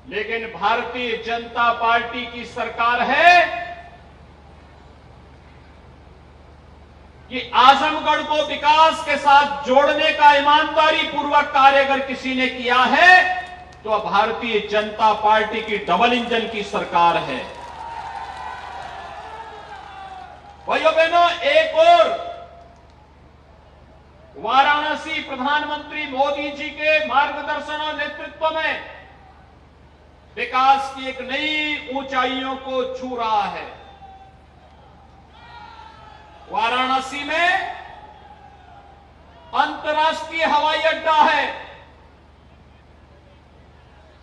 लेकिन भारतीय जनता पार्टी की सरकार है कि आजमगढ़ को विकास के साथ जोड़ने का ईमानदारी पूर्वक कार्य अगर किसी ने किया है तो भारतीय जनता पार्टी की डबल इंजन की सरकार है। भाइयों बहनों, एक और वाराणसी प्रधानमंत्री मोदी जी के मार्गदर्शन और नेतृत्व में विकास की एक नई ऊंचाइयों को छू रहा है। वाराणसी में अंतर्राष्ट्रीय हवाई अड्डा है।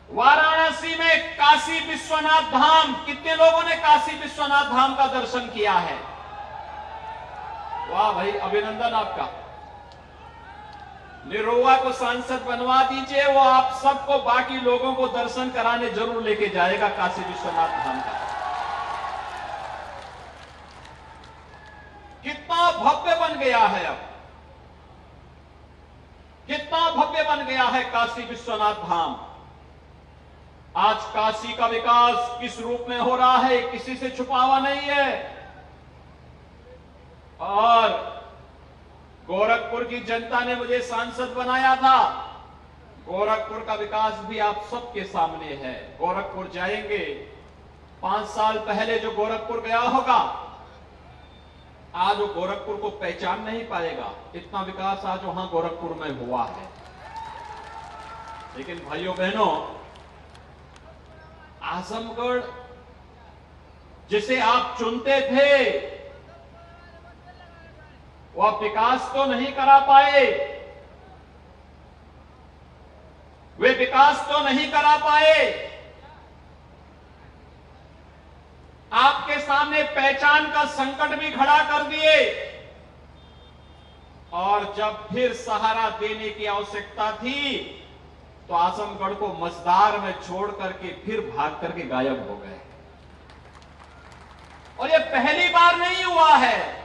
वाराणसी में काशी विश्वनाथ धाम, कितने लोगों ने काशी विश्वनाथ धाम का दर्शन किया है? वाह भाई, अभिनंदन आपका। निरोवा को सांसद बनवा दीजिए, वो आप सबको, बाकी लोगों को दर्शन कराने जरूर लेके जाएगा काशी विश्वनाथ धाम का। कितना भव्य बन गया है, अब कितना भव्य बन गया है काशी विश्वनाथ धाम। आज काशी का विकास किस रूप में हो रहा है किसी से छुपा हुआ नहीं है। और गोरखपुर की जनता ने मुझे सांसद बनाया था। गोरखपुर का विकास भी आप सबके सामने है। गोरखपुर जाएंगे, 5 साल पहले जो गोरखपुर गया होगा आज वो गोरखपुर को पहचान नहीं पाएगा। इतना विकास आज वहां गोरखपुर में हुआ है। लेकिन भाइयों बहनों, आजमगढ़ जिसे आप चुनते थे वो आप विकास तो नहीं करा पाए। वे विकास तो नहीं करा पाए। आपके सामने पहचान का संकट भी खड़ा कर दिए। और जब फिर सहारा देने की आवश्यकता थी तो आजमगढ़ को मझधार में छोड़ करके फिर भाग करके गायब हो गए। और ये पहली बार नहीं हुआ है।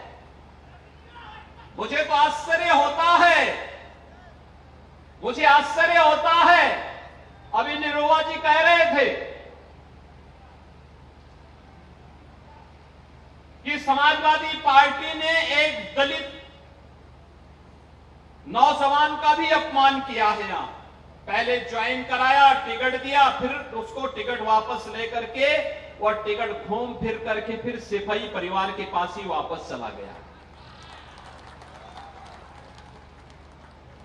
मुझे तो आश्चर्य होता है, मुझे आश्चर्य होता है। अभी निरोवा जी कह रहे थे कि समाजवादी पार्टी ने एक दलित नौजवान का भी अपमान किया है। यहां पहले ज्वाइन कराया, टिकट दिया, फिर उसको टिकट वापस लेकर के और टिकट घूम फिर करके फिर सिपाही परिवार के पास ही वापस चला गया।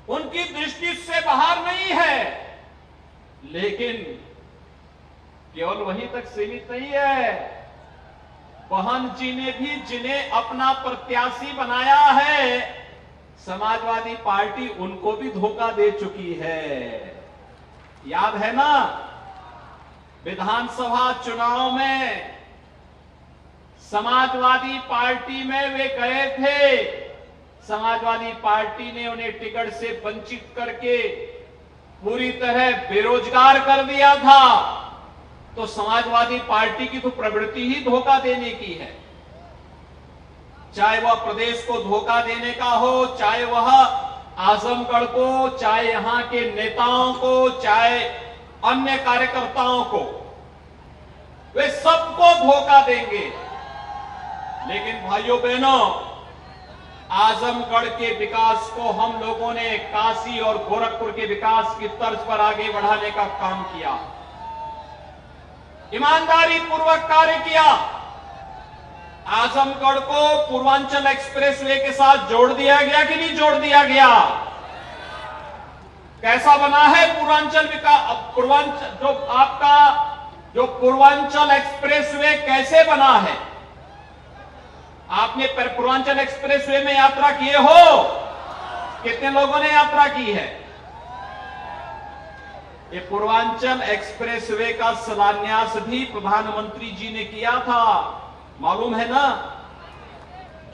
उनकी दृष्टि से बाहर नहीं है, लेकिन केवल वहीं तक सीमित नहीं है। बहन जी ने भी जिन्हें अपना प्रत्याशी बनाया है, समाजवादी पार्टी उनको भी धोखा दे चुकी है। याद है ना, विधानसभा चुनाव में समाजवादी पार्टी में वे गए थे। समाजवादी पार्टी ने उन्हें टिकट से वंचित करके पूरी तरह बेरोजगार कर दिया था। तो समाजवादी पार्टी की तो प्रवृत्ति ही धोखा देने की है। चाहे वह प्रदेश को धोखा देने का हो, चाहे वह आजमगढ़ को, चाहे यहां के नेताओं को, चाहे अन्य कार्यकर्ताओं को, वे सबको धोखा देंगे। लेकिन भाइयों बहनों, आजमगढ़ के विकास को हम लोगों ने काशी और गोरखपुर के विकास की तर्ज पर आगे बढ़ाने का काम किया। ईमानदारी पूर्वक कार्य किया। आजमगढ़ को पूर्वांचल एक्सप्रेसवे के साथ जोड़ दिया गया कि नहीं जोड़ दिया गया? कैसा बना है पूर्वांचल जो पूर्वांचल एक्सप्रेसवे कैसे बना है? आपने पूर्वांचल एक्सप्रेसवे में यात्रा किए हो? कितने लोगों ने यात्रा की है? ये पूर्वांचल एक्सप्रेसवे का शिलान्यास भी प्रधानमंत्री जी ने किया था, मालूम है ना?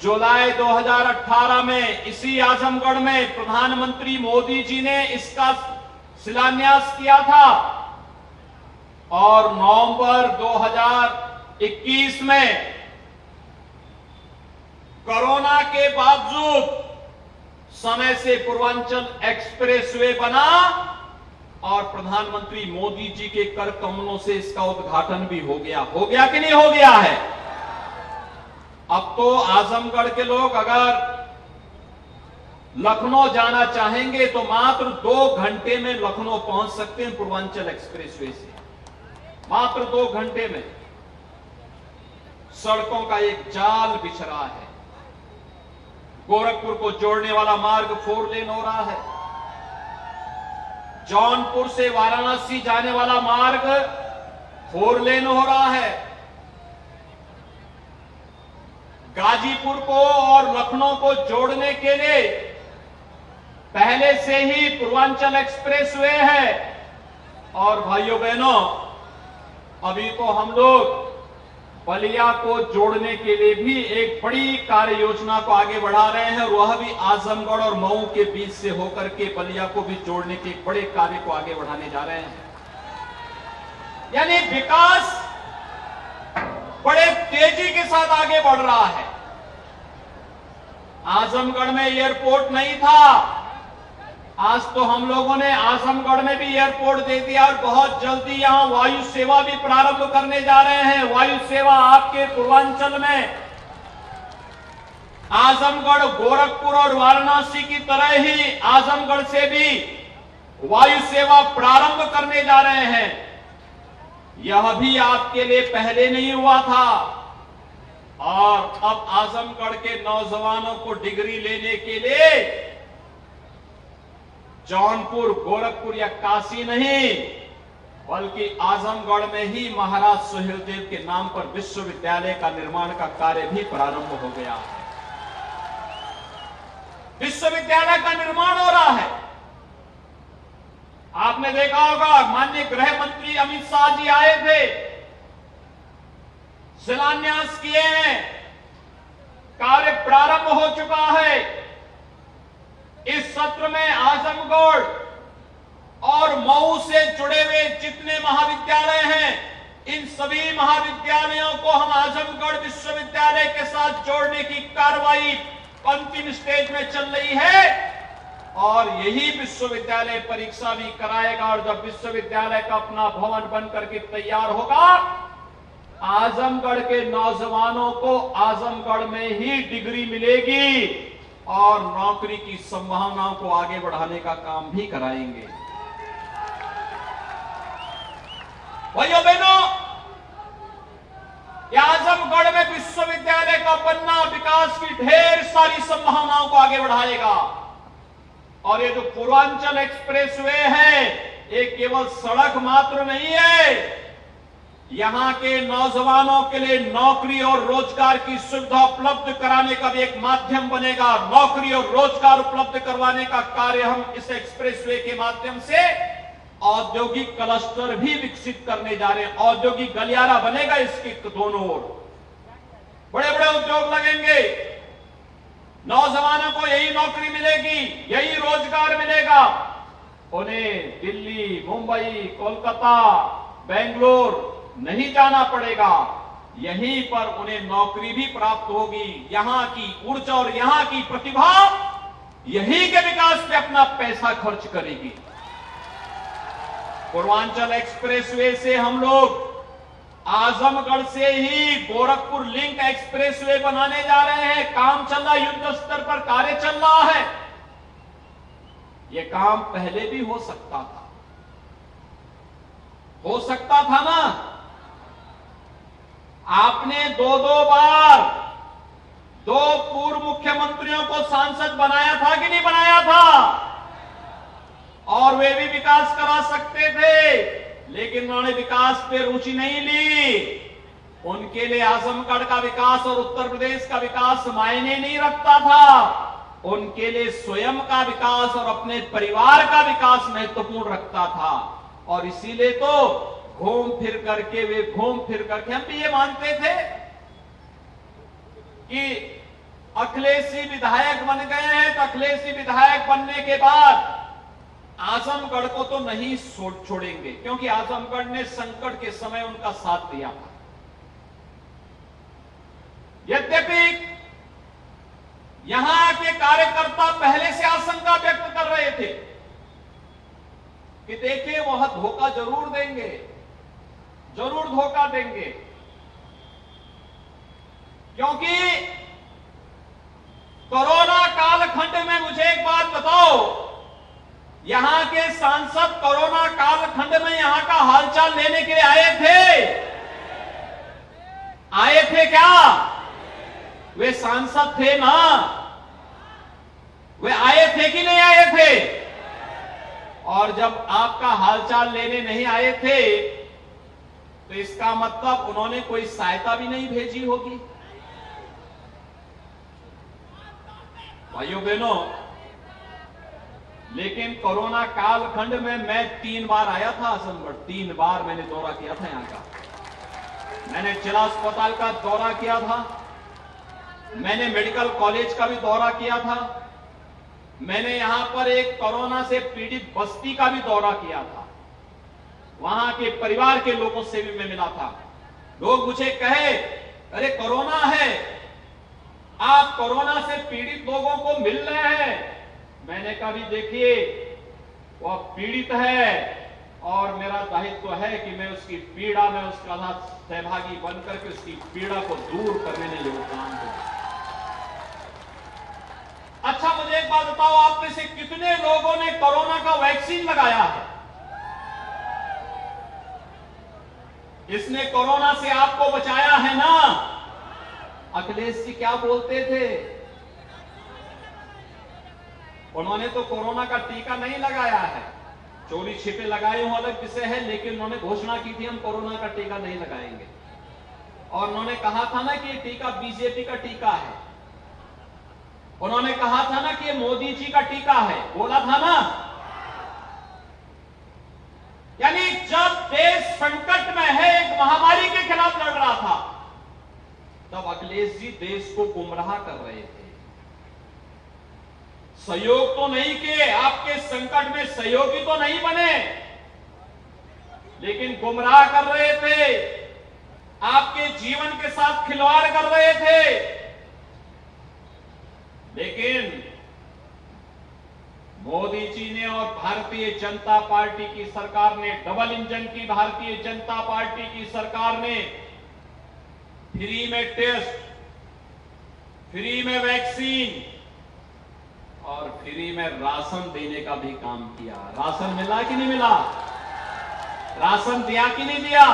जुलाई 2018 में इसी आजमगढ़ में प्रधानमंत्री मोदी जी ने इसका शिलान्यास किया था। और नवंबर 2021 में कोरोना के बावजूद समय से पूर्वांचल एक्सप्रेसवे बना और प्रधानमंत्री मोदी जी के कर कमलों से इसका उद्घाटन भी हो गया कि नहीं हो गया है। अब तो आजमगढ़ के लोग अगर लखनऊ जाना चाहेंगे तो मात्र 2 घंटे में लखनऊ पहुंच सकते हैं पूर्वांचल एक्सप्रेसवे से, मात्र 2 घंटे में। सड़कों का एक जाल बिछ रहा है। गोरखपुर को जोड़ने वाला मार्ग 4 लेन हो रहा है। जौनपुर से वाराणसी जाने वाला मार्ग 4 लेन हो रहा है। गाजीपुर को और लखनऊ को जोड़ने के लिए पहले से ही पूर्वांचल एक्सप्रेसवे है। और भाइयों बहनों, अभी तो हम लोग बलिया को जोड़ने के लिए भी एक बड़ी कार्य योजना को आगे बढ़ा रहे हैं, और वह भी आजमगढ़ और मऊ के बीच से होकर के बलिया को भी जोड़ने के एक बड़े कार्य को आगे बढ़ाने जा रहे हैं। यानी विकास बड़े तेजी के साथ आगे बढ़ रहा है। आजमगढ़ में एयरपोर्ट नहीं था, आज तो हम लोगों ने आजमगढ़ में भी एयरपोर्ट दे दिया, और बहुत जल्दी यहां वायु सेवा भी प्रारंभ करने जा रहे हैं। वायु सेवा आपके पूर्वांचल में आजमगढ़, गोरखपुर और वाराणसी की तरह ही आजमगढ़ से भी वायु सेवा प्रारंभ करने जा रहे हैं। यह भी आपके लिए पहले नहीं हुआ था, और अब आजमगढ़ के नौजवानों को डिग्री लेने के लिए जौनपुर, गोरखपुर या काशी नहीं, बल्कि आजमगढ़ में ही महाराज सुहेलदेव के नाम पर विश्वविद्यालय का निर्माण का कार्य भी प्रारंभ हो गया है। विश्वविद्यालय का निर्माण हो रहा है। आपने देखा होगा, माननीय गृह मंत्री अमित शाह जी आए थे, शिलान्यास किए हैं, कार्य प्रारंभ हो चुका है। इस सत्र में आजमगढ़ और मऊ से जुड़े हुए जितने महाविद्यालय हैं, इन सभी महाविद्यालयों को हम आजमगढ़ विश्वविद्यालय के साथ जोड़ने की कार्रवाई अंतिम स्टेज में चल रही है, और यही विश्वविद्यालय परीक्षा भी कराएगा। और जब विश्वविद्यालय का अपना भवन बन करके तैयार होगा, आजमगढ़ के नौजवानों को आजमगढ़ में ही डिग्री मिलेगी, और नौकरी की संभावनाओं को आगे बढ़ाने का काम भी कराएंगे। भाइयों बहनों, आजमगढ़ में विश्वविद्यालय का बनना विकास की ढेर सारी संभावनाओं को आगे बढ़ाएगा। और ये जो पूर्वांचल एक्सप्रेसवे है, ये केवल सड़क मात्र नहीं है, यहां के नौजवानों के लिए नौकरी और रोजगार की सुविधा उपलब्ध कराने का भी एक माध्यम बनेगा। नौकरी और रोजगार उपलब्ध करवाने का कार्य हम इस एक्सप्रेसवे के माध्यम से औद्योगिक क्लस्टर भी विकसित करने जा रहे हैं। औद्योगिक गलियारा बनेगा, इसके दोनों ओर बड़े बड़े उद्योग लगेंगे। नौजवानों को यही नौकरी मिलेगी, यही रोजगार मिलेगा। उन्हें दिल्ली, मुंबई, कोलकाता, बेंगलोर नहीं जाना पड़ेगा, यहीं पर उन्हें नौकरी भी प्राप्त होगी। यहां की ऊर्जा और यहां की प्रतिभा यहीं के विकास पे अपना पैसा खर्च करेगी। पूर्वांचल एक्सप्रेसवे से हम लोग आजमगढ़ से ही गोरखपुर लिंक एक्सप्रेसवे बनाने जा रहे हैं। काम चल रहा है, युद्ध स्तर पर कार्य चल रहा है। यह काम पहले भी हो सकता था ना। आपने 2-2 बार 2 पूर्व मुख्यमंत्रियों को सांसद बनाया था कि नहीं बनाया था? और वे भी विकास करा सकते थे, लेकिन उन्होंने विकास पे रुचि नहीं ली। उनके लिए आजमगढ़ का विकास और उत्तर प्रदेश का विकास मायने नहीं रखता था। उनके लिए स्वयं का विकास और अपने परिवार का विकास महत्वपूर्ण रखता था। और इसीलिए तो घूम फिर करके हम भी ये मानते थे कि अखिलेशी विधायक बन गए हैं, तो अखिलेशी विधायक बनने के बाद आजमगढ़ को तो नहीं छोड़ेंगे, क्योंकि आजमगढ़ ने संकट के समय उनका साथ दिया था। यद्यपि यहां के कार्यकर्ता पहले से आशंका व्यक्त कर रहे थे कि देखिए वह धोखा जरूर देंगे, जरूर धोखा देंगे, क्योंकि कोरोना कालखंड में मुझे एक बात बताओ, यहां के सांसद कोरोना कालखंड में यहां का हालचाल लेने के लिए आए थे? आए थे क्या? वे सांसद थे ना? वे आए थे कि नहीं आए थे? और जब आपका हालचाल लेने नहीं आए थे तो इसका मतलब उन्होंने कोई सहायता भी नहीं भेजी होगी। भाइयों बहनों, लेकिन कोरोना कालखंड में मैं 3 बार आया था आजमगढ़, 3 बार मैंने दौरा किया था यहां का। मैंने जिला अस्पताल का दौरा किया था, मैंने मेडिकल कॉलेज का भी दौरा किया था, मैंने यहां पर एक कोरोना से पीड़ित बस्ती का भी दौरा किया था, वहां के परिवार के लोगों से भी मैं मिला था। लोग मुझे कहे, अरे कोरोना है, आप कोरोना से पीड़ित लोगों को मिल रहे हैं। मैंने कहा भी देखिए, वह पीड़ित है और मेरा दायित्व है कि मैं उसकी पीड़ा में उसका साथ सहभागी बनकर के उसकी पीड़ा को दूर करने में योगदान दूं। अच्छा, मुझे एक बात बताओ, आप में से कितने लोगों ने कोरोना का वैक्सीन लगाया है? इसने कोरोना से आपको बचाया है ना? अखिलेश जी क्या बोलते थे? उन्होंने तो कोरोना का टीका नहीं लगाया है, चोरी छिपे लगाए हो अलग विषय है, लेकिन उन्होंने घोषणा की थी हम कोरोना का टीका नहीं लगाएंगे। और उन्होंने कहा था ना कि ये टीका बीजेपी का टीका है, उन्होंने कहा था ना कि ये मोदी जी का टीका है, बोला था ना। यानी जब देश संकट में है, एक महामारी के खिलाफ लड़ रहा था, तब अखिलेश जी देश को गुमराह कर रहे थे। सहयोग तो नहीं किए, आपके संकट में सहयोगी तो नहीं बने, लेकिन गुमराह कर रहे थे, आपके जीवन के साथ खिलवाड़ कर रहे थे। लेकिन मोदी जी ने और भारतीय जनता पार्टी की सरकार ने, डबल इंजन की भारतीय जनता पार्टी की सरकार ने फ्री में टेस्ट, फ्री में वैक्सीन और फ्री में राशन देने का भी काम किया। राशन मिला कि नहीं मिला? राशन दिया कि नहीं दिया?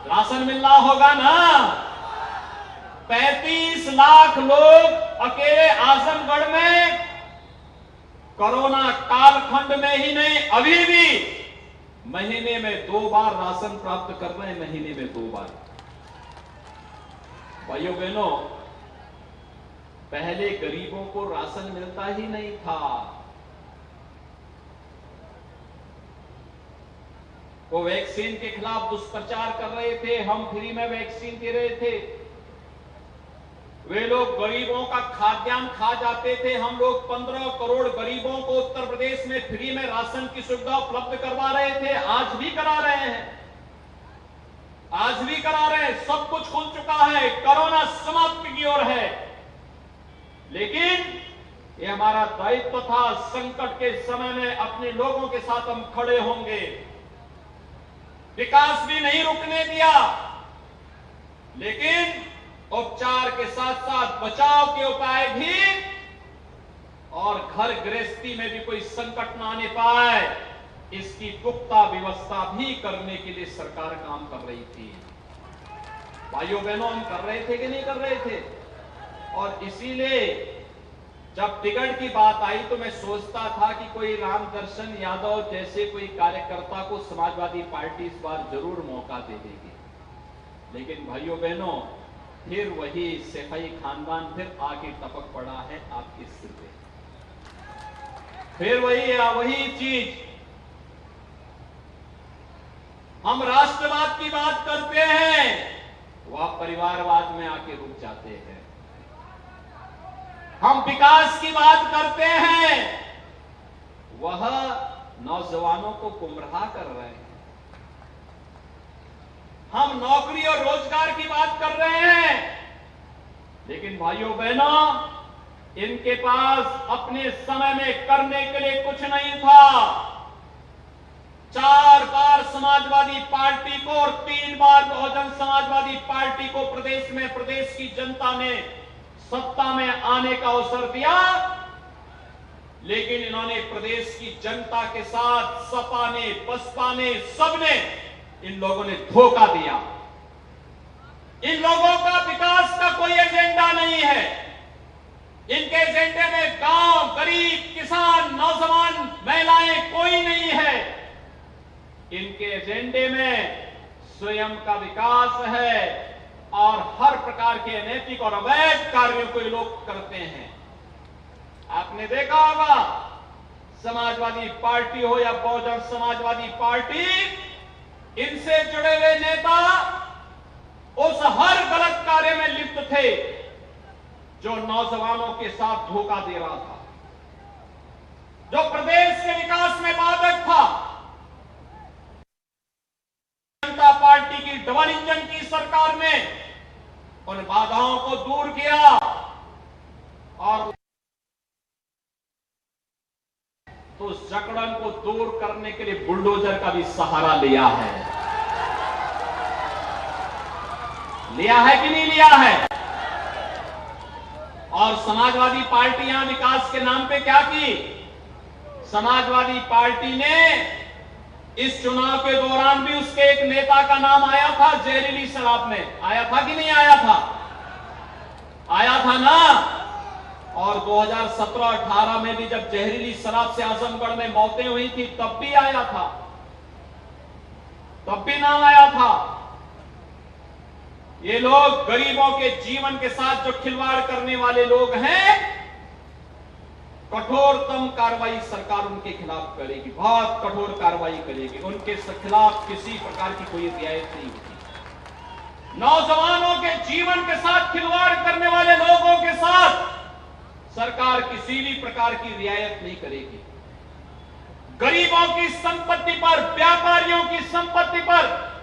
राशन मिलना होगा ना। 35 लाख लोग अकेले आजमगढ़ में कोरोना कालखंड में ही नहीं, अभी भी महीने में 2 बार राशन प्राप्त कर रहे हैं, महीने में 2 बार। भाइयों बहनों, पहले गरीबों को राशन मिलता ही नहीं था। वो वैक्सीन के खिलाफ दुष्प्रचार कर रहे थे, हम फ्री में वैक्सीन दे रहे थे। वे लोग गरीबों का खाद्यान्न खा जाते थे। हम लोग 15 करोड़ गरीबों को उत्तर प्रदेश में फ्री में राशन की सुविधा उपलब्ध करवा रहे थे, आज भी करा रहे हैं, आज भी करा रहे हैं। सब कुछ खुल चुका है, कोरोना समाप्ति की ओर है। लेकिन ये हमारा दायित्व था, संकट के समय में अपने लोगों के साथ हम खड़े होंगे। विकास भी नहीं रुकने दिया, लेकिन उपचार के साथ साथ बचाव के उपाय भी और घर गृहस्थी में भी कोई संकट ना आने पाए, इसकी पुख्ता व्यवस्था भी करने के लिए सरकार काम कर रही थी। भाइयों बहनों, हम कर रहे थे कि नहीं कर रहे थे? और इसीलिए जब टिकट की बात आई तो मैं सोचता था कि कोई रामदर्शन यादव जैसे कोई कार्यकर्ता को समाजवादी पार्टी इस बार जरूर मौका दे देगी। लेकिन भाइयों बहनों, फिर वही सैफई खानदान फिर आगे टपक पड़ा है आपके सिर पे। फिर वही चीज, हम राष्ट्रवाद की बात करते हैं, वह परिवारवाद में आके रुक जाते हैं। हम विकास की बात करते हैं, वह नौजवानों को गुमराह कर रहे हैं। हम नौकरी और रोजगार की बात कर रहे हैं, लेकिन भाइयों बहनों, इनके पास अपने समय में करने के लिए कुछ नहीं था। 4 बार समाजवादी पार्टी को और 3 बार बहुजन समाजवादी पार्टी को प्रदेश में प्रदेश की जनता ने सत्ता में आने का अवसर दिया, लेकिन इन्होंने प्रदेश की जनता के साथ सपा ने, बसपा ने, सबने, इन लोगों ने धोखा दिया। इन लोगों का विकास का कोई एजेंडा नहीं है। इनके एजेंडे में गांव, गरीब, किसान, नौजवान, महिलाएं कोई नहीं है। इनके एजेंडे में स्वयं का विकास है और हर प्रकार के अनैतिक और अवैध कार्यों को ये लोग करते हैं। आपने देखा होगा, समाजवादी पार्टी हो या बहुजन समाजवादी पार्टी, इनसे जुड़े हुए नेता उस हर गलत कार्य में लिप्त थे जो नौजवानों के साथ धोखा दे रहा था, जो प्रदेश के विकास में बाधक था। जनता पार्टी की डबल इंजन की सरकार ने उन बाधाओं को दूर किया और तो उस जकड़न को दूर करने के लिए बुलडोजर का भी सहारा लिया है कि नहीं लिया है? और समाजवादी पार्टी यहां विकास के नाम पे क्या की? समाजवादी पार्टी ने इस चुनाव के दौरान भी उसके एक नेता का नाम आया था, जहरीली शराब में। आया था कि नहीं आया था? आया था ना। और 2017-18 में भी जब जहरीली शराब से आजमगढ़ में मौतें हुई थी, तब भी आया था, तब भी नाम आया था। ये लोग गरीबों के जीवन के साथ जो खिलवाड़ करने वाले लोग हैं, कठोरतम कार्रवाई सरकार उनके खिलाफ करेगी, बहुत कठोर कार्रवाई करेगी। उनके खिलाफ किसी प्रकार की कोई रियायत नहीं होगी। नौजवानों के जीवन के साथ खिलवाड़ करने वाले लोगों के साथ सरकार किसी भी प्रकार की रियायत नहीं करेगी। गरीबों की संपत्ति पर, व्यापारियों की संपत्ति पर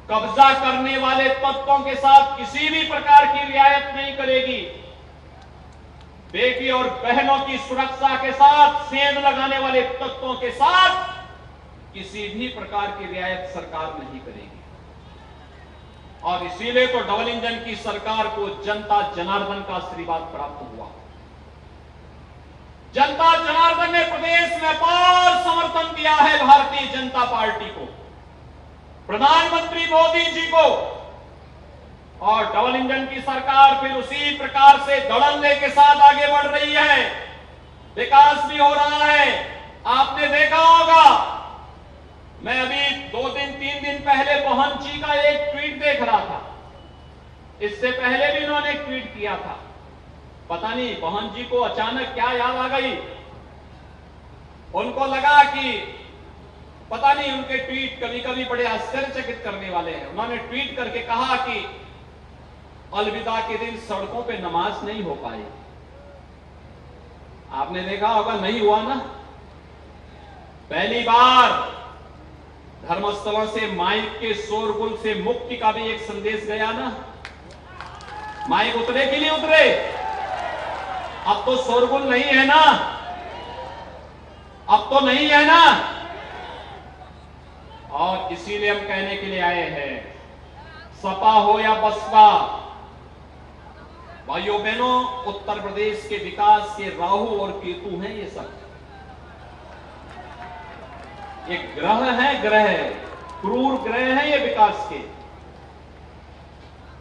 कब्जा करने वाले तत्वों के साथ किसी भी प्रकार की रियायत नहीं करेगी। बेटी और बहनों की सुरक्षा के साथ सेंध लगाने वाले तत्वों के साथ किसी भी प्रकार की रियायत सरकार नहीं करेगी। और इसीलिए तो डबल इंजन की सरकार को जनता जनार्दन का आशीर्वाद प्राप्त हुआ। जनता जनार्दन ने प्रदेश में अपार समर्थन दिया है भारतीय जनता पार्टी को, प्रधानमंत्री मोदी जी को। और डबल इंजन की सरकार फिर उसी प्रकार से धड़ल्ले के साथ आगे बढ़ रही है, विकास भी हो रहा है। आपने देखा होगा, मैं अभी 2-3 दिन पहले बहन जी का एक ट्वीट देख रहा था। इससे पहले भी उन्होंने एक ट्वीट किया था। पता नहीं बहन जी को अचानक क्या याद आ गई, उनको लगा कि पता नहीं, उनके ट्वीट कभी कभी बड़े आश्चर्यचकित करने वाले हैं। उन्होंने ट्वीट करके कहा कि अलविदा के दिन सड़कों पे नमाज नहीं हो पाई। आपने देखा होगा, नहीं हुआ ना। पहली बार धर्मस्थलों से माइक के शोरगुल से मुक्ति का भी एक संदेश गया ना। माइक उतरे कि नहीं उतरे? अब तो शोरगुल नहीं है ना, अब तो नहीं है ना। और इसीलिए हम कहने के लिए आए हैं, सपा हो या बसपा, भाइयों बहनों, उत्तर प्रदेश के विकास के राहु और केतु हैं ये सब। ये ग्रह है, ग्रह क्रूर ग्रह है ये विकास के।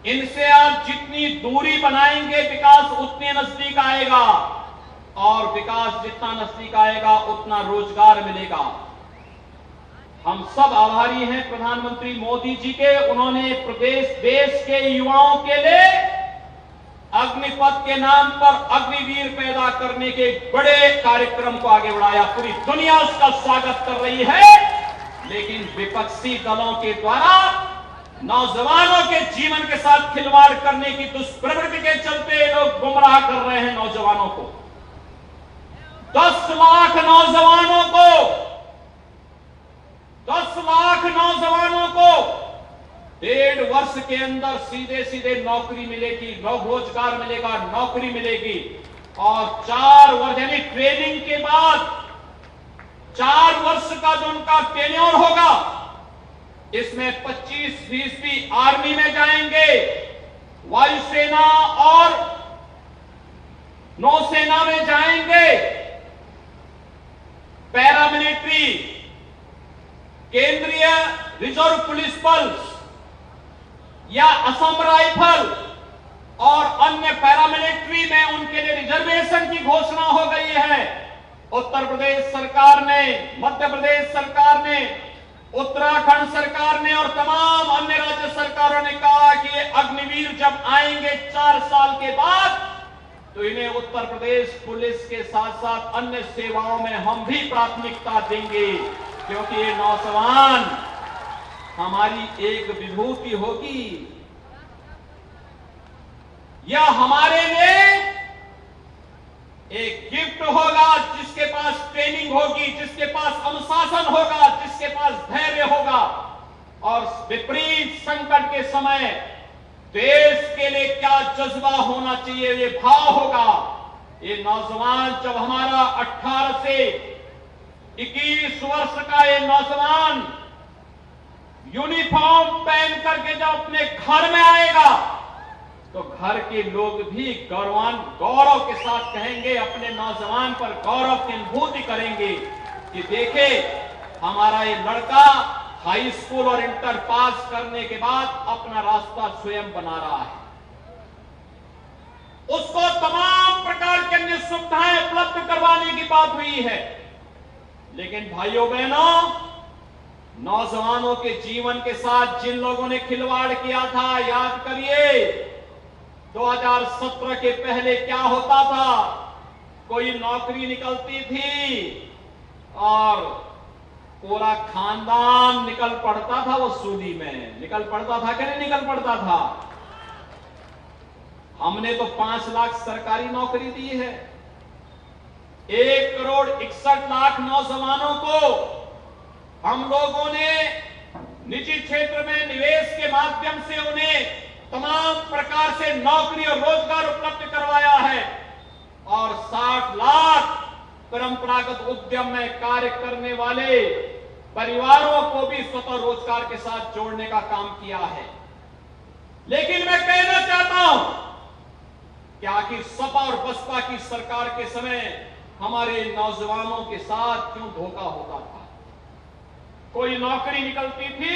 इनसे आप जितनी दूरी बनाएंगे, विकास उतने नजदीक आएगा, और विकास जितना नजदीक आएगा उतना रोजगार मिलेगा। हम सब आभारी हैं प्रधानमंत्री मोदी जी के। उन्होंने प्रदेश, देश के युवाओं के लिए अग्निपथ के नाम पर अग्निवीर पैदा करने के बड़े कार्यक्रम को आगे बढ़ाया। पूरी दुनिया उसका स्वागत कर रही है, लेकिन विपक्षी दलों के द्वारा नौजवानों के जीवन के साथ खिलवाड़ करने की दुष्प्रवृत्ति के चलते लोग गुमराह कर रहे हैं नौजवानों को। 10 लाख नौजवानों को 1.5 वर्ष के अंदर सीधे सीधे नौकरी मिलेगी, रोजगार मिलेगा, नौकरी मिलेगी। और 4 वर्ष यानी ट्रेनिंग के बाद 4 वर्ष का जो उनका टेन्योर होगा, इसमें 25% आर्मी में जाएंगे, वायुसेना और नौसेना में जाएंगे, पैरामिलिट्री, केंद्रीय रिजर्व पुलिस बल या असम राइफल और अन्य पैरामिलिट्री में उनके लिए रिजर्वेशन की घोषणा हो गई है। उत्तर प्रदेश सरकार ने, मध्य प्रदेश सरकार ने, उत्तराखंड सरकार ने और तमाम अन्य राज्य सरकारों ने कहा कि ये अग्निवीर जब आएंगे 4 साल के बाद, तो इन्हें उत्तर प्रदेश पुलिस के साथ साथ अन्य सेवाओं में हम भी प्राथमिकता देंगे, क्योंकि ये नौजवान हमारी एक विभूति होगी। यह हमारे लिए एक गिफ्ट होगा, जिसके पास ट्रेनिंग होगी, जिसके पास अनुशासन होगा, जिसके पास धैर्य होगा और विपरीत संकट के समय देश के लिए क्या जज्बा होना चाहिए, ये भाव होगा। ये नौजवान जब हमारा 18 से 21 वर्ष का ये नौजवान यूनिफॉर्म पहन करके जब अपने घर में आएगा, तो घर के लोग भी गौरव के साथ कहेंगे, अपने नौजवान पर गौरव की अनुभूति करेंगे कि देखे हमारा ये लड़का हाई स्कूल और इंटर पास करने के बाद अपना रास्ता स्वयं बना रहा है। उसको तमाम प्रकार की अन्य सुविधाएं उपलब्ध करवाने की बात हुई है, लेकिन भाइयों बहनों, नौजवानों के जीवन के साथ जिन लोगों ने खिलवाड़ किया था, याद करिए 2017 के पहले क्या होता था। कोई नौकरी निकलती थी और पूरा खानदान निकल पड़ता था, वो सूदी में निकल पड़ता था कि नहीं निकल पड़ता था। हमने तो 5 लाख सरकारी नौकरी दी है, 1,61,00,000 नौजवानों को हम लोगों ने निजी क्षेत्र में निवेश के माध्यम से उन्हें तमाम प्रकार से नौकरी और रोजगार उपलब्ध करवाया है और 60 लाख परंपरागत उद्यम में कार्य करने वाले परिवारों को भी स्वतः रोजगार के साथ जोड़ने का काम किया है। लेकिन मैं कहना चाहता हूं कि आखिर सपा और बसपा की सरकार के समय हमारे नौजवानों के साथ क्यों धोखा होता था। कोई नौकरी निकलती थी,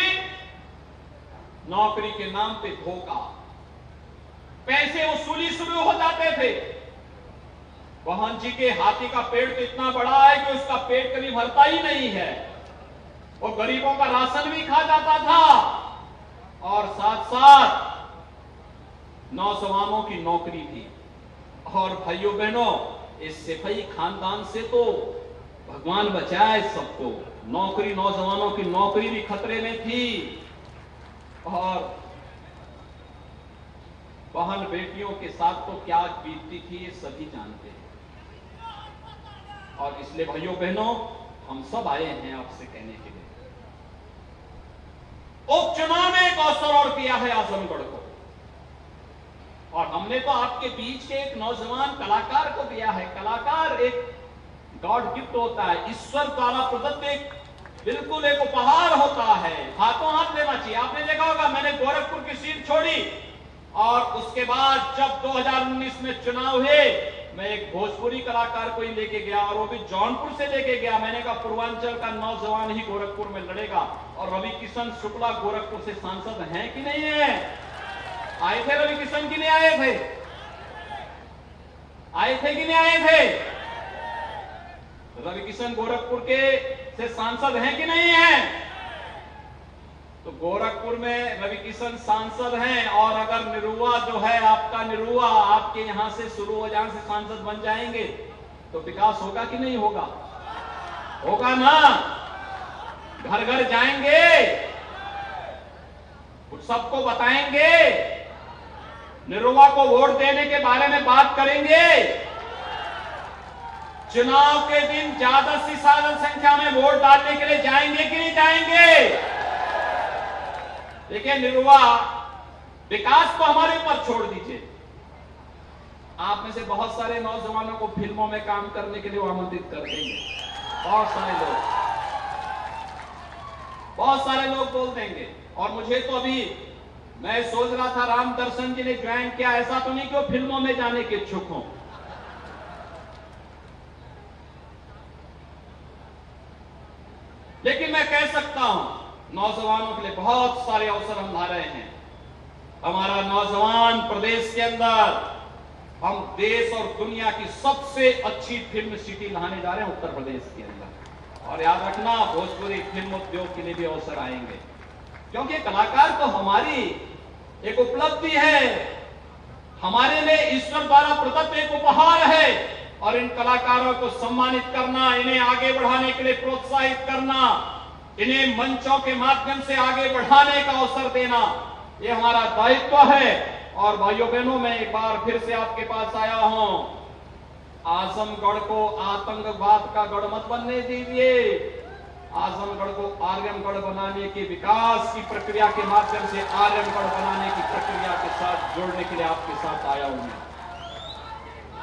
नौकरी के नाम पे धोखा, पैसे वसूली शुरू हो जाते थे। बहन जी के हाथी का पेट तो इतना बड़ा है कि उसका पेट कभी भरता ही नहीं है, वो गरीबों का राशन भी खा जाता था और साथ साथ नौजवानों की नौकरी थी। और भाइयों बहनों, इस सिपाही खानदान से तो भगवान बचाए सबको। नौकरी, नौजवानों की नौकरी भी खतरे में थी और बहन बेटियों के साथ तो क्या बीतती थी ये सभी जानते हैं। और इसलिए भाइयों बहनों, हम सब आए हैं आपसे कहने के लिए, उपचुनाव में एक अवसर और दिया है आजमगढ़ को, और हमने तो आपके बीच के एक नौजवान कलाकार को दिया है। कलाकार एक गॉड गिफ्ट होता है, ईश्वर द्वारा प्रदत्त एक बिल्कुल एक उपहार होता है, हाथों हाथ लेना चाहिए। आपने देखा होगा, मैंने गोरखपुर की सीट छोड़ी और उसके बाद जब 2019 में चुनाव हुए, मैं एक भोजपुरी कलाकार को ही लेके गया और वो भी जौनपुर से लेके गया। मैंने कहा पूर्वांचल का नौजवान ही गोरखपुर में लड़ेगा। और रवि किशन शुक्ला गोरखपुर से सांसद हैं कि नहीं है? आए थे रवि किशन की नहीं आए थे? आए थे कि नहीं आए थे? रवि किशन गोरखपुर के से सांसद हैं कि नहीं है? तो गोरखपुर में रवि किशन सांसद हैं, और अगर निरुआ जो है आपका, निरुआ आपके यहां से शुरू हो जाने से सांसद बन जाएंगे तो विकास होगा कि नहीं होगा? होगा ना। घर घर जाएंगे, सबको बताएंगे, निरुआ को वोट देने के बारे में बात करेंगे। चुनाव के दिन ज्यादा से ज्यादा संख्या में वोट डालने के लिए जाएंगे कि नहीं जाएंगे? देखिए निरुआ, विकास को हमारे ऊपर छोड़ दीजिए। आप में से बहुत सारे नौजवानों को फिल्मों में काम करने के लिए वो आमंत्रित कर देंगे। बहुत सारे लोग बोल देंगे। और मुझे तो अभी मैं सोच रहा था राम दर्शन जी ने ज्वाइन किया, ऐसा तो नहीं कि वो फिल्मों में जाने के इच्छुक हों। लेकिन मैं कह सकता हूं नौजवानों के लिए बहुत सारे अवसर हम ला रहे हैं। हमारा नौजवान प्रदेश के अंदर हम देश और दुनिया की सबसे अच्छी फिल्म सिटी लाने जा रहे हैं उत्तर प्रदेश के अंदर। और याद रखना भोजपुरी फिल्म उद्योग के लिए भी अवसर आएंगे, क्योंकि कलाकार तो हमारी एक उपलब्धि है, हमारे लिए ईश्वर द्वारा प्रदत्त एक उपहार है। और इन कलाकारों को सम्मानित करना, इन्हें आगे बढ़ाने के लिए प्रोत्साहित करना, इन्हें मंचों के माध्यम से आगे बढ़ाने का अवसर देना, ये हमारा दायित्व है। और भाइयों बहनों, मैं एक बार फिर से आपके पास आया हूं। आजमगढ़ को आतंकवाद का गढ़ मत बनने दीजिए। आजमगढ़ को आर्यमगढ़ बनाने के विकास की प्रक्रिया के माध्यम से आर्यमगढ़ बनाने की प्रक्रिया के साथ जोड़ने के लिए आपके साथ आया हूं। मैं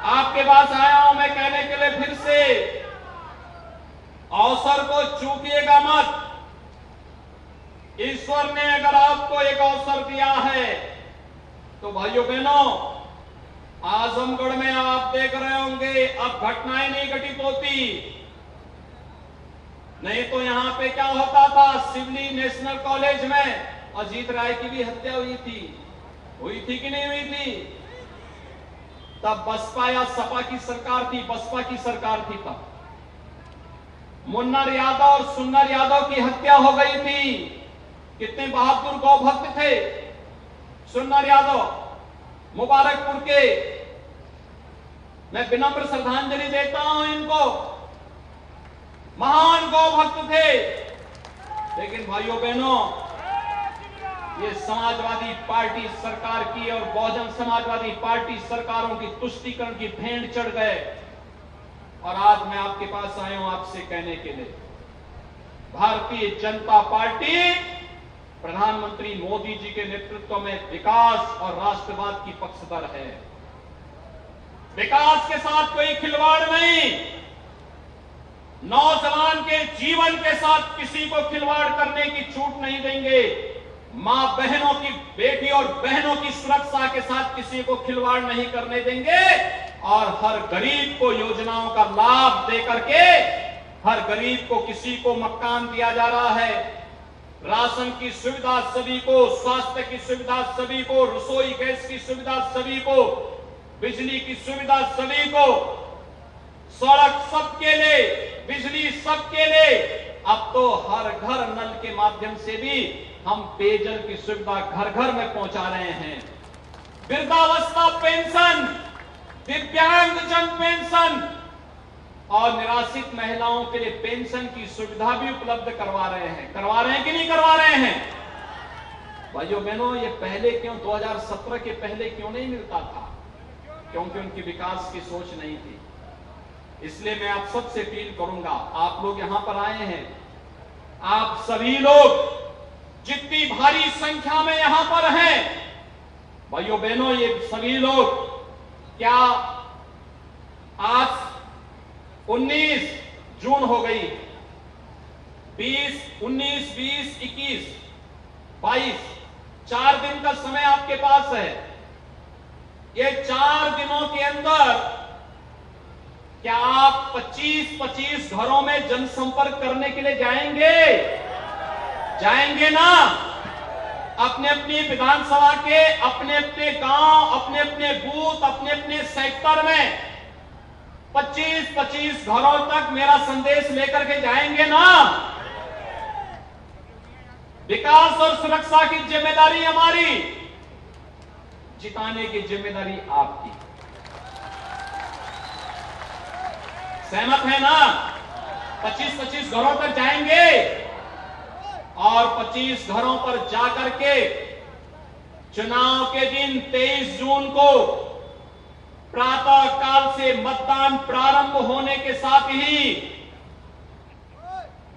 आपके पास आया हूं मैं कहने के लिए फिर से, अवसर को चूकिएगा मत। ईश्वर ने अगर आपको एक अवसर दिया है तो भाइयों बहनों, आजमगढ़ में आप देख रहे होंगे अब घटनाएं नहीं घटित होती। नहीं तो यहां पे क्या होता था, सिवली नेशनल कॉलेज में अजीत राय की भी हत्या हुई थी कि नहीं हुई थी? तब बसपा या सपा की सरकार थी, बसपा की सरकार थी। तब मुन्नर यादव और सुन्नर यादव की हत्या हो गई थी। कितने बहादुर गौ भक्त थे सुन्नर यादव मुबारकपुर के। मैं विनम्र श्रद्धांजलि देता हूं इनको, महान गौ भक्त थे। लेकिन भाइयों बहनों, ये समाजवादी पार्टी सरकार की और बहुजन समाजवादी पार्टी सरकारों की तुष्टीकरण की भेंट चढ़ गए। और आज मैं आपके पास आया हूं आपसे कहने के लिए, भारतीय जनता पार्टी प्रधानमंत्री मोदी जी के नेतृत्व में विकास और राष्ट्रवाद की पक्षधर है। विकास के साथ कोई खिलवाड़ नहीं, नौजवान के जीवन के साथ किसी को खिलवाड़ करने की छूट नहीं देंगे। मां बहनों की, बेटी और बहनों की सुरक्षा के साथ किसी को खिलवाड़ नहीं करने देंगे। और हर गरीब को योजनाओं का लाभ देकर के, हर गरीब को, किसी को मकान दिया जा रहा है, राशन की सुविधा सभी को, स्वास्थ्य की सुविधा सभी को, रसोई गैस की सुविधा सभी को, बिजली की सुविधा सभी को, सड़क सबके लिए, बिजली सबके लिए। अब तो हर घर नल के माध्यम से भी हम पेयजल की सुविधा घर घर में पहुंचा रहे हैं। वृद्धावस्था पेंशन, दिव्यांगजन पेंशन और निराश्रित महिलाओं के लिए पेंशन की सुविधा भी उपलब्ध करवा रहे हैं कि नहीं करवा रहे हैं? भाइयों बहनों, ये पहले क्यों 2017 के पहले क्यों नहीं मिलता था? क्योंकि उनकी विकास की सोच नहीं थी। इसलिए मैं आप सबसे अपील करूंगा, आप लोग यहां पर आए हैं, आप सभी लोग जितनी भारी संख्या में यहां पर हैं, भाइयों बहनों, ये सभी लोग क्या आज 19 जून हो गई, 20, 19, 20, 21, 22, 4 दिन का समय आपके पास है। ये 4 दिनों के अंदर क्या आप 25-25 घरों में जनसंपर्क करने के लिए जाएंगे ना? अपने अपनी विधानसभा के, अपने अपने गांव, अपने अपने बूथ, अपने अपने सेक्टर में 25-25 घरों तक मेरा संदेश लेकर के जाएंगे ना? विकास और सुरक्षा की जिम्मेदारी हमारी, जिताने की जिम्मेदारी आपकी। सहमत है ना? 25-25 घरों तक जाएंगे और 25 घरों पर जाकर के चुनाव के दिन 23 जून को प्रातः काल से मतदान प्रारंभ होने के साथ ही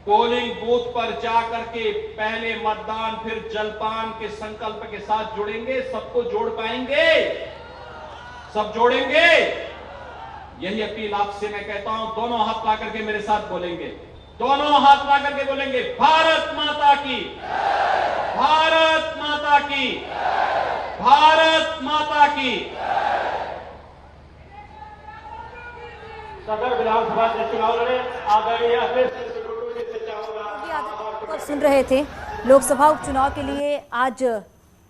पोलिंग बूथ पर जाकर के पहले मतदान फिर जलपान के संकल्प के साथ जुड़ेंगे। सबको जोड़ पाएंगे? सब जोड़ेंगे? यही अपील आपसे मैं कहता हूं, दोनों हाथ ला करके मेरे साथ बोलेंगे, दोनों हाथ ला करके बोलेंगे, भारत माता की, भारत माता की, भारत माता की। सदर विधानसभा से चुनाव लड़े आदरणीय अखिलेश से चाहूंगा। सुन रहे थे लोकसभा उपचुनाव के लिए आज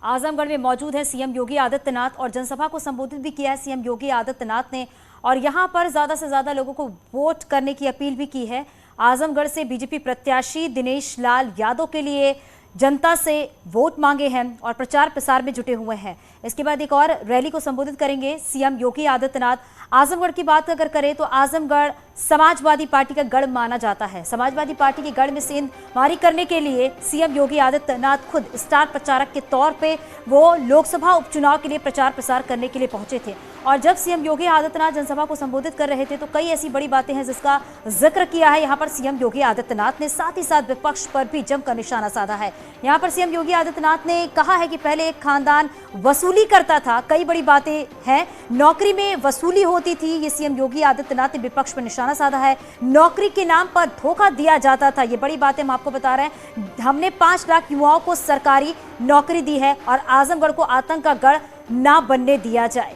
आजमगढ़ में मौजूद है सीएम योगी आदित्यनाथ और जनसभा को संबोधित भी किया है सीएम योगी आदित्यनाथ ने और यहां पर ज्यादा से ज्यादा लोगों को वोट करने की अपील भी की है। आजमगढ़ से बीजेपी प्रत्याशी दिनेश लाल यादव के लिए जनता से वोट मांगे हैं और प्रचार प्रसार में जुटे हुए हैं। इसके बाद एक और रैली को संबोधित करेंगे सीएम योगी आदित्यनाथ। आजमगढ़ की बात अगर करें तो आजमगढ़ समाजवादी पार्टी का गढ़ माना जाता है। समाजवादी पार्टी के गढ़ में सेंधमारी करने के लिए सीएम योगी आदित्यनाथ खुद स्टार प्रचारक के तौर पे वो लोकसभा उपचुनाव के लिए प्रचार प्रसार करने के लिए पहुंचे थे और जब सीएम योगी आदित्यनाथ जनसभा को संबोधित कर रहे थे तो कई ऐसी बड़ी बातें हैं जिसका जिक्र किया है यहाँ पर सीएम योगी आदित्यनाथ ने। साथ ही साथ विपक्ष पर भी जमकर निशाना साधा है। यहाँ पर सीएम योगी आदित्यनाथ ने कहा है कि पहले एक खानदान वसूली करता था, कई बड़ी बातें हैं, नौकरी में वसूली होती थी, ये सीएम योगी आदित्यनाथ ने विपक्ष पर निशाना साधा है। नौकरी के नाम पर धोखा दिया जाता था, ये बड़ी बातें हम आपको बता रहे हैं। हमने 5 लाख युवाओं को सरकारी नौकरी दी है और आजमगढ़ को आतंक का गढ़ ना बनने दिया जाए।